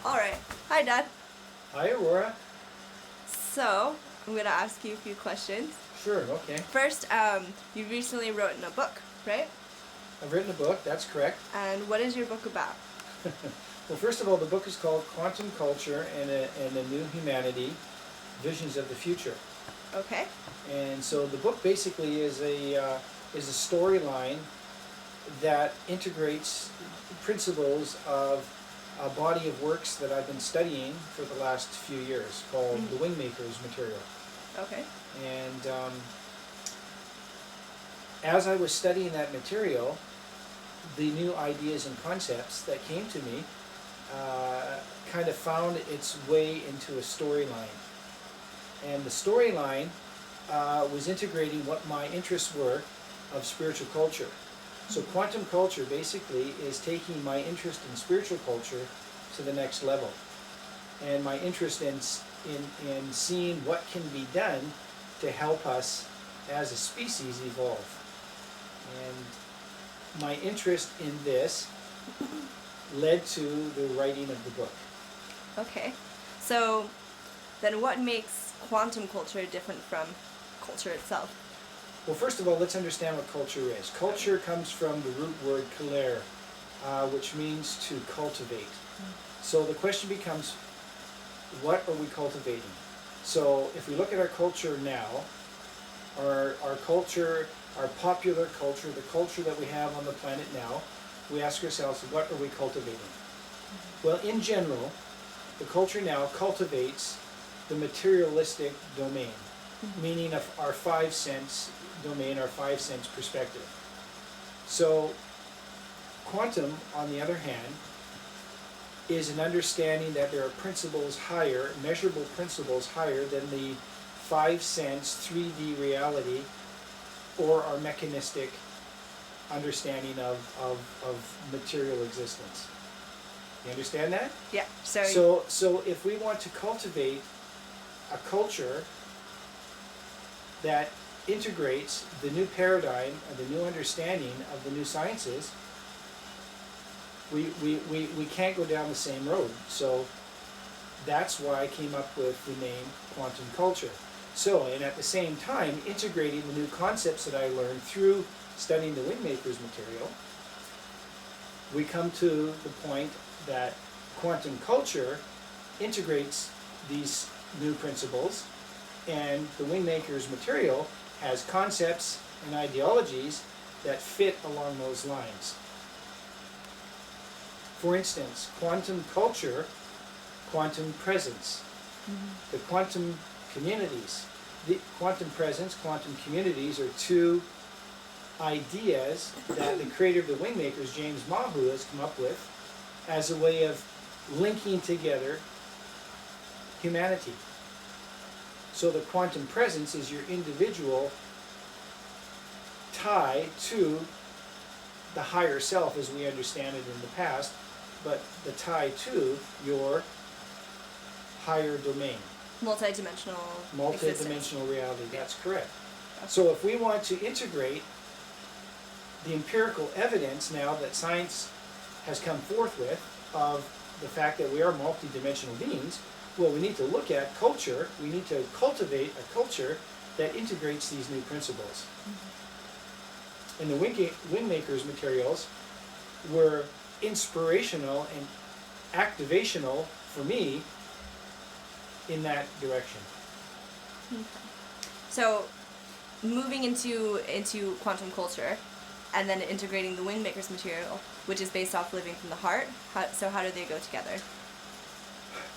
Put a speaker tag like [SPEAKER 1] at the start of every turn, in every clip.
[SPEAKER 1] All right. Hi, Dad.
[SPEAKER 2] Hi, Aurora.
[SPEAKER 1] So, I'm going to ask you a few questions.
[SPEAKER 2] Sure, okay.
[SPEAKER 1] First, you recently wrote in a book, right?
[SPEAKER 2] I've written a book, that's correct.
[SPEAKER 1] And what is your book about?
[SPEAKER 2] Well, first of all, the book is called Quantum Culture and a New Humanity, Visions of the Future.
[SPEAKER 1] Okay.
[SPEAKER 2] And so the book basically is a storyline that integrates principles of a body of works that I've been studying for the last few years called the Wingmakers material.
[SPEAKER 1] Okay.
[SPEAKER 2] And as I was studying that material, the new ideas and concepts that came to me kind of found its way into a storyline. And the storyline was integrating what my interests were of spiritual culture. So quantum culture basically is taking my interest in spiritual culture to the next level. And my interest in seeing what can be done to help us as a species evolve. And my interest in this led to the writing of the book.
[SPEAKER 1] Okay. So, then what makes quantum culture different from culture itself?
[SPEAKER 2] Well, first of all, let's understand what culture is. Culture comes from the root word "kaler," which means to cultivate. So the question becomes, what are we cultivating? So if we look at our culture now, our culture, our popular culture, the culture that we have on the planet now, we ask ourselves, what are we cultivating? Well, in general, the culture now cultivates the materialistic domain, meaning of our 5 sense domain, our 5 sense perspective. So quantum, on the other hand, is an understanding that there are principles higher, measurable principles higher than the 5 sense 3D reality or our mechanistic understanding of material existence. You understand that?
[SPEAKER 1] Yeah.
[SPEAKER 2] So if we want to cultivate a culture that integrates the new paradigm and the new understanding of the new sciences, we can't go down the same road. So that's why I came up with the name quantum culture. So, and at the same time, integrating the new concepts that I learned through studying the Wingmakers material, we come to the point that quantum culture integrates these new principles, and the Wingmakers material has concepts and ideologies that fit along those lines. For instance, quantum culture, quantum presence, the quantum communities. The quantum presence, quantum communities are two ideas that the creator of the Wingmakers, James Mahu, has come up with as a way of linking together humanity. So the quantum presence is your individual tie to the higher self as we understand it in the past, but the tie to your higher domain.
[SPEAKER 1] Multidimensional existence.
[SPEAKER 2] Reality, that's correct. So if we want to integrate the empirical evidence now that science has come forth with of the fact that we are multidimensional beings, well, we need to look at culture, we need to cultivate a culture that integrates these new principles. And the Wingmakers materials were inspirational and activational for me in that direction.
[SPEAKER 1] Okay. So, moving into quantum culture, and then integrating the Wingmakers material, which is based off living from the heart. How do they go together?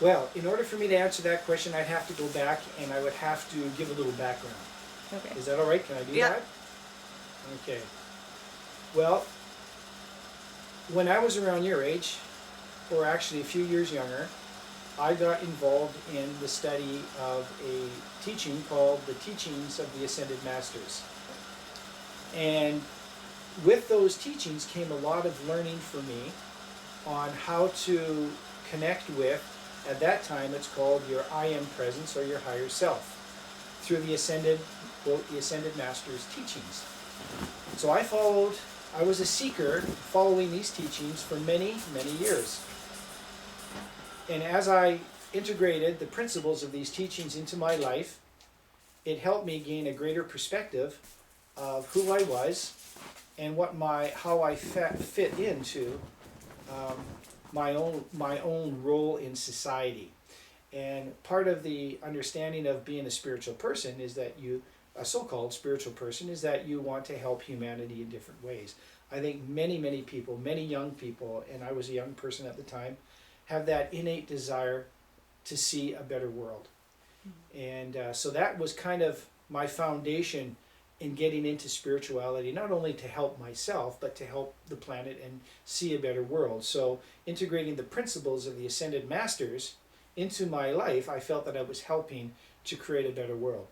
[SPEAKER 2] Well, in order for me to answer that question, I'd have to go back and I would have to give a little background.
[SPEAKER 1] Okay.
[SPEAKER 2] Is that all right? Can I do that? Okay. Well, when I was around your age, or actually a few years younger, I got involved in the study of a teaching called the Teachings of the Ascended Masters. And with those teachings came a lot of learning for me on how to connect with, at that time it's called your I Am Presence or your higher self, through the Ascended Masters' teachings. So I was a seeker following these teachings for many, many years. And as I integrated the principles of these teachings into my life, it helped me gain a greater perspective of who I was and how I fit into my own role in society. And part of the understanding of being a spiritual person is that a so-called spiritual person, is that you want to help humanity in different ways. I think many people, many young people, and I was a young person at the time, have that innate desire to see a better world. And so that was kind of my foundation in getting into spirituality, not only to help myself, but to help the planet and see a better world. So integrating the principles of the Ascended Masters into my life, I felt that I was helping to create a better world.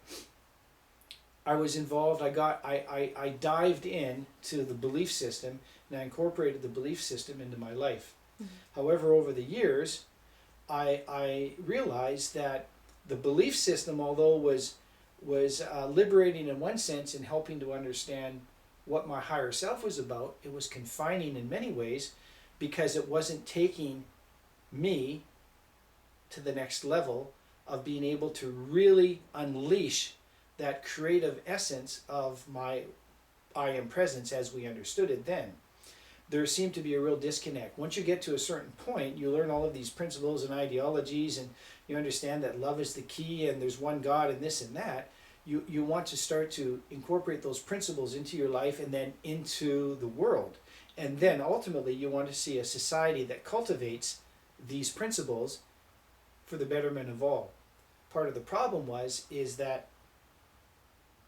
[SPEAKER 2] I was involved, I dived in to the belief system, and I incorporated the belief system into my life. However, over the years, I realized that the belief system, although was liberating in one sense and helping to understand what my higher self was about, it was confining in many ways because it wasn't taking me to the next level of being able to really unleash that creative essence of my I am presence as we understood it then. There seemed to be a real disconnect. Once you get to a certain point, you learn all of these principles and ideologies, and you understand that love is the key and there's one God and this and that. You want to start to incorporate those principles into your life and then into the world. And then ultimately you want to see a society that cultivates these principles for the betterment of all. Part of the problem is that,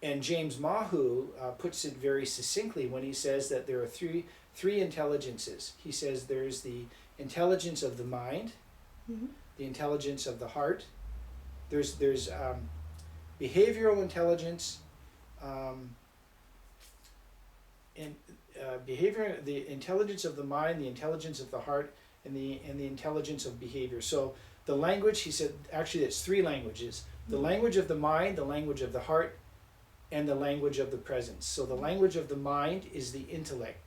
[SPEAKER 2] and James Mahu puts it very succinctly when he says that there are three intelligences. He says there's the intelligence of the mind, the intelligence of the heart. There's behavioral intelligence, the intelligence of the mind, the intelligence of the heart, and the intelligence of behavior. So the language, he said, actually it's three languages: the language of the mind, the language of the heart, and the language of the presence. So the language of the mind is the intellect.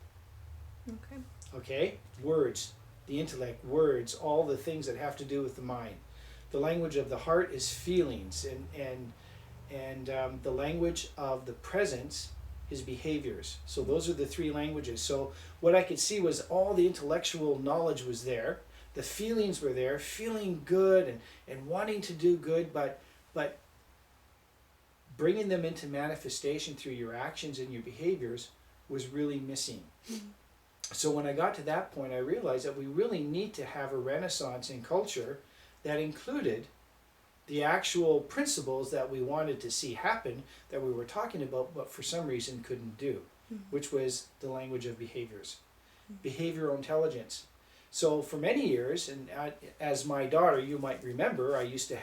[SPEAKER 2] Okay? Words, the intellect, words, all the things that have to do with the mind. The language of the heart is feelings, and the language of the presence is behaviors. So those are the three languages. So what I could see was all the intellectual knowledge was there, the feelings were there, feeling good and wanting to do good, but bringing them into manifestation through your actions and your behaviors was really missing. So when I got to that point, I realized that we really need to have a renaissance in culture that included the actual principles that we wanted to see happen, that we were talking about, but for some reason couldn't do, which was the language of behaviors, behavioral intelligence. So for many years, and as my daughter, you might remember, I used to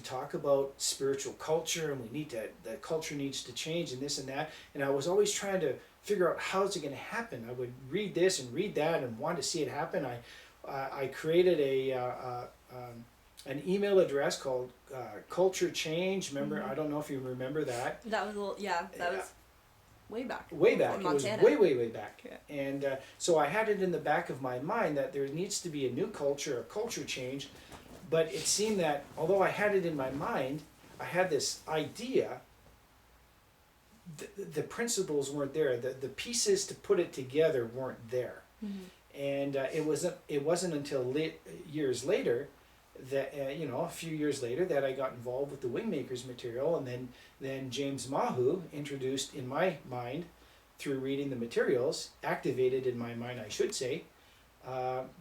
[SPEAKER 2] talk about spiritual culture, and the culture needs to change and this and that, and I was always trying to figure out how is it going to happen. I would read this and read that and want to see it happen. I created an email address called Culture Change. Remember, I don't know if you remember that.
[SPEAKER 1] That was that was way back.
[SPEAKER 2] Way back.
[SPEAKER 1] In
[SPEAKER 2] It was
[SPEAKER 1] Montana.
[SPEAKER 2] way back.
[SPEAKER 1] Yeah.
[SPEAKER 2] And so I had it in the back of my mind that there needs to be a new culture, a culture change. But it seemed that although I had it in my mind, I had this idea, the principles weren't there. The pieces to put it together weren't there. And it wasn't until years later that a few years later that I got involved with the Wingmakers material, and then James Mahu introduced in my mind through reading the materials, activated in my mind, I should say,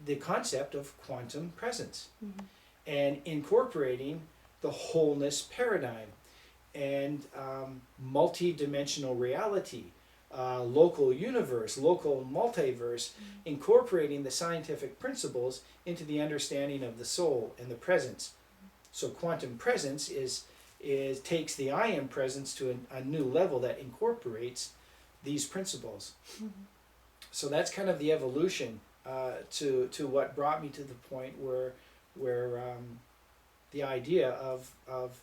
[SPEAKER 2] the concept of quantum presence and incorporating the wholeness paradigm and multi-dimensional reality. Local universe, local multiverse, incorporating the scientific principles into the understanding of the soul and the presence. So quantum presence takes the I am presence to a new level that incorporates these principles. So that's kind of the evolution to what brought me to the point where the idea of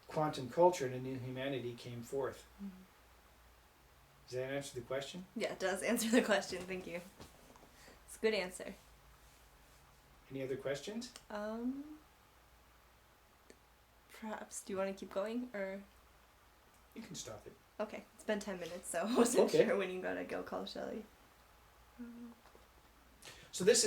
[SPEAKER 2] quantum culture and a new humanity came forth. Does that answer the question?
[SPEAKER 1] Yeah, it does answer the question. Thank you. It's a good answer.
[SPEAKER 2] Any other questions?
[SPEAKER 1] Perhaps. Do you want to keep going or?
[SPEAKER 2] You can stop it.
[SPEAKER 1] Okay, it's been 10 minutes, so I wasn't
[SPEAKER 2] Okay.
[SPEAKER 1] sure when you gotta go call Shelly.
[SPEAKER 2] So this is